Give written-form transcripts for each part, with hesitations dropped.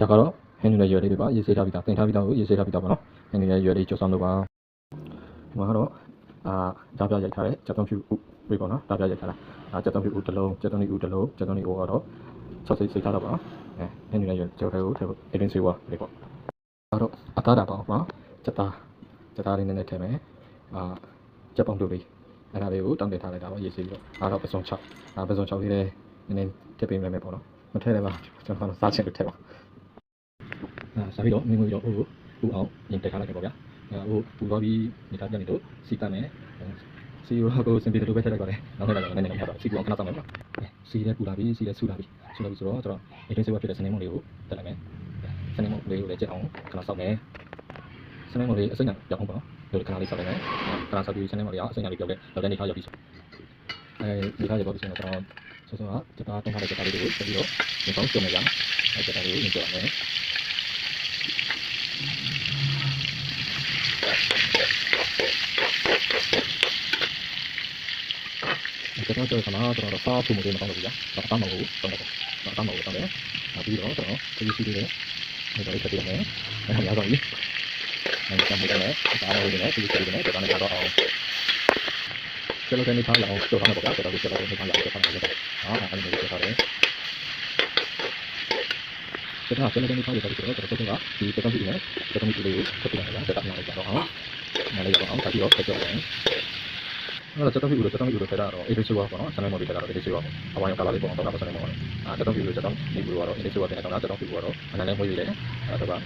ဒါကတော့ဟင်းတွေရွယ်လေးတွေပါရေးဆေးထားပြီးသားတင်ထားပြီးသားကိုရေးဆေးထားပြီးသားပါနော်ဟင်းတွေရွယ်လေးကြော်ဆောင်လို့ပါဒီမှာကတော့ဓာပြရိုက်ထားတဲ့ကြက်သွန်ဖြူဥဝေးပေါ့နော်ဓာပြရိုက်ထားတာကြက်သွန်ဖြူဥတစ်လုံးကြက်သွန်နီဥတစ်လုံးကြက်သွန်နီဥကတော့6စိတ်ထားတော့ပါဟင်းတွေရွယ်ကြော်ထဲကိုထည့်ဖို့အရင်ဆေးဝါးလေးပေါ့ကတော့အသားတာပေါ့နော်ကြက်သားလေးနည်းနည်းထည့်မယ်ကြက်ပေါင်းတို့လေးအဲ့ဒါလေးကိုတောင်းတင်ထားလိုက်တာပါရေးဆေးပြီးတော့ပစုံ6ပစုံ6လေးလည်းနည်းနည်းထည့်ပေးမယ်ပေါ့နော်မထည့်လည်းပါကျွန်တော်စားချင်လို့ထည့်ပါစားပြီးတော့မင်းတို့တော့ဥအောင်ရင်တက်ထားလိုက်ပေါ့ဗျာဟိုပူသွားပြီးနေသားပြန်နေတော့စီတတ်မယ်စီရောကိုစင်ပြီးတော့ပဲထည့်လိုက်ပါလေနောက်ထပ်လည်းနည်းနည်းထပ်တော့စီပူအောင်ခဏစောင့်မယ်ပေါ့စီလည်းပူလာပြီးစီလည်းဆူလာပြီးဆိုတော့ကျွန်တော်အရင်ဆေးဝါးဖြစ်တဲ့စနေမုံလေးကိုတက်လိုက်မယ်စနေမုံလေးကိုလည်းကြက်အောင်ခဏစောင့်မယ်စနေမုံလေးအစိမ့်ညာရောက်အောင်ပေါ့နော်ဒီခဏလေးစောင့်လိုက်မယ်ခဏစောင့်ပြီးစနေမုံလေးကအစိမ့်ညာလေးပြောက်တဲ့နေထားရောက်ပြီးဒီထားရောက်ပြီးဆိုတော့ဆောကကြက်သားတုံးထားတဲ့ကြက်သားလေးကိုဆက်ပြီးတော့ဒီပေါင်းကျုံနေကြကြက်သားလေးကိုညှိကြရမယ်ကျွန်တော်တို့ကမှတော့စားဖို့မလို့မကောင်းဘူးကြာ။တောင်းမလို့တောင်းတယ်။တောင်းမလို့တောင်းတယ်။ပြီးတော့ကျွန်တော်ဒီစီလေးနဲ့ဒီလိုဆက်ပြမယ်။အဲ့ဒါရတော့ပြီ။အဲ့ဒါမှလည်းဒါလည်းဒီနဲ့ဒီစီလေးနဲ့တောင်းနေတော့အောင်။ကျွန်တော်ကနေထားရအောင်ကြောက်ထားမှာပေါ့ဗျာ။ကျွန်တော်ကြောက်ထားရအောင်ကြောက်ထားမှာပေါ့။အဲ့ဒါလည်းကြောက်ထားတယ်။ကျွန်တော်ကနေထားရတော့ကျွန်တော်ကဒီတက်တော့ဒီနဲ့ကျွန်တော်ဒီလေးကိုဆက်ပြရအောင်တက်တာလည်းကြောက်အောင်။နားလေးကြောက်အောင်ဆက်ပြီးတော့ဆက်ပြရအောင်။အဲ့တော့တက်တော့ပြီးတော့ဖက်တာတော့အေးဆေးဝါပေါ့နော်ဆန်နေမော်ဒီဖက်တာတော့အေးဆေးဝါပေါ့အဝိုင်းကလာလေးပေါ့တော့ဆန်နေမော်တက်တော့ပြီးတော့ဒီဘူးကတော့အေးဆေးဝါပြန်တော့တက်တော့ပြီးတော့အနည်းလေးမွေးရတယ်အဲ့တော့ဒါ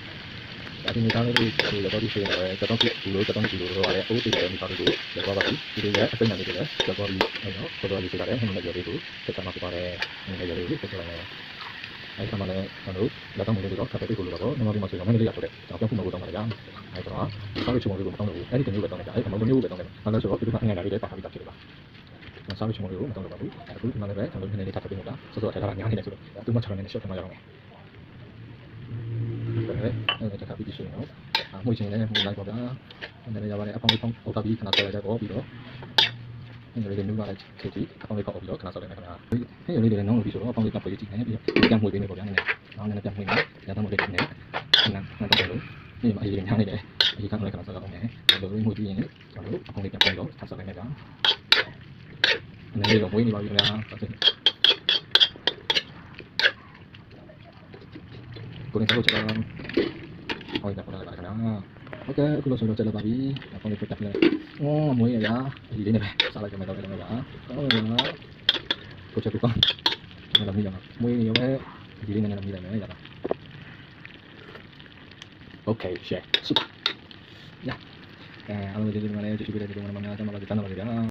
ဒီမိသားလေးတွေတော့ဒီဆေးရတယ်တက်တော့ပြီးတော့တော့ရတယ်အိုးတည်တယ်မိသားလေးကိုလောက်ပါပြီဒီလိုလည်းအစိမ့်နေတယ်တက်တော့ပြီးအဲ့တော့ပေါ်တော့ဒီဆေးရတယ်ဟင်းနဲ့ရော်လေးကိုတက်ချမှာပြပါတယ်ဟင်းနဲ့ရော်လေးကိုတက်ချလိုက်အဲ့ဒါမှလည်းကျွန်တော်လက်တော့မလို့တော့ခက်တဲ့ကိုလိုတော့နော်ဒီမှာဆိုတော့မင်းလေးရဆိုတဲ့ကျွန်တော်ပြန်ဖို့မလို့တော့မှာကြာအဲ့တော့စားရချုံလေးကိုမတောင်းလို့အဲ့ဒီတမျိုးပဲတောင်းလိုက်တာအဲ့တော့မမျိုးပဲတောင်းလိုက်ဘာလို့ဆိုတော့ဒီကအငယ်လာလေးလည်းပါပြီးသားဖြစ်တယ်ပါစားရချုံလေးကိုမတောင်းလို့ပါဘူးအခုဒီမှာလည်းပဲကျွန်တော်နည်းနည်းလေးထပ်ပေးနေတာဆိုတော့အဲ့ဒါကညာနေတယ်ဆိုတော့သူမှ6နဲ့ရှော့ထမရအောင်အဲ့ဒါတက်ပြီးဆိုတော့မှုချင်းလည်းမှုလိုက်ပါဗျာအဲ့ဒါလည်းရပါတယ်အပေါင်းလေးပေါင်းဟောတာပြီးခဏဆက်လိုက်ကြတော့ပြီးတော့အဲ့ဒါလေးနူးလာလိုက်ခေတီအပေါင်းလေးပေါက်ပြီးတော့ခဏဆောက်လိုက်မယ်ခင်ဗျာအဲ့ဒီလေးလည်းနောင်းလို့ပြီးဆိုတော့အပေါင်းလေးပေါက်ပြီးကြည့်နေပြီးတော့ပြန်မှွေပေးမယ်ပေါ့ဗျာနည်းနည်းနောင်းနည်းနည်းပြန်မှွေမယ်ရတော့မလေးနဲ့နောက်တော့လို့ဒီမှာအရေးကြီးညာနေတယ်အရေးကတော့လည်းခဏဆောက်အောင်မယ်ဒီလိုမျိုးမှုကြည့်ရင်ကျွန်တော်အပေါင်းလေးပြန်ပြန်တော့ထပ်ဆောက်လိုက်မယ်ဗျာနည်းနည်းတော့ဝေးနေပါပြီခင်ဗျာကိုယ်နဲ့ဆောက်ချင်ဟောရတာပေါ်လာပါခင်ဗျာโอเคအခုလို့ဆိုတော့ကျလာပါပြီအပေါင်းလေးပြတ်တယ်မွေးရရဒီလေးနဲ့ပဲစားလိုက်ကြမယ်တော့လည်းဗျာဟုတ်လားကိုချက်ကောင်းလာမိရမှာမွေးရောပဲဒီလေးနဲ့လည်းမိလိုက်မယ်ရတာโอเคရှယ်စုရအားလုံးဒီလိုမျိုးလည်းကြည့်ပြီးတဲ့ဒီလိုမျိုးများများကျမတို့တန်းတော့ပါကြ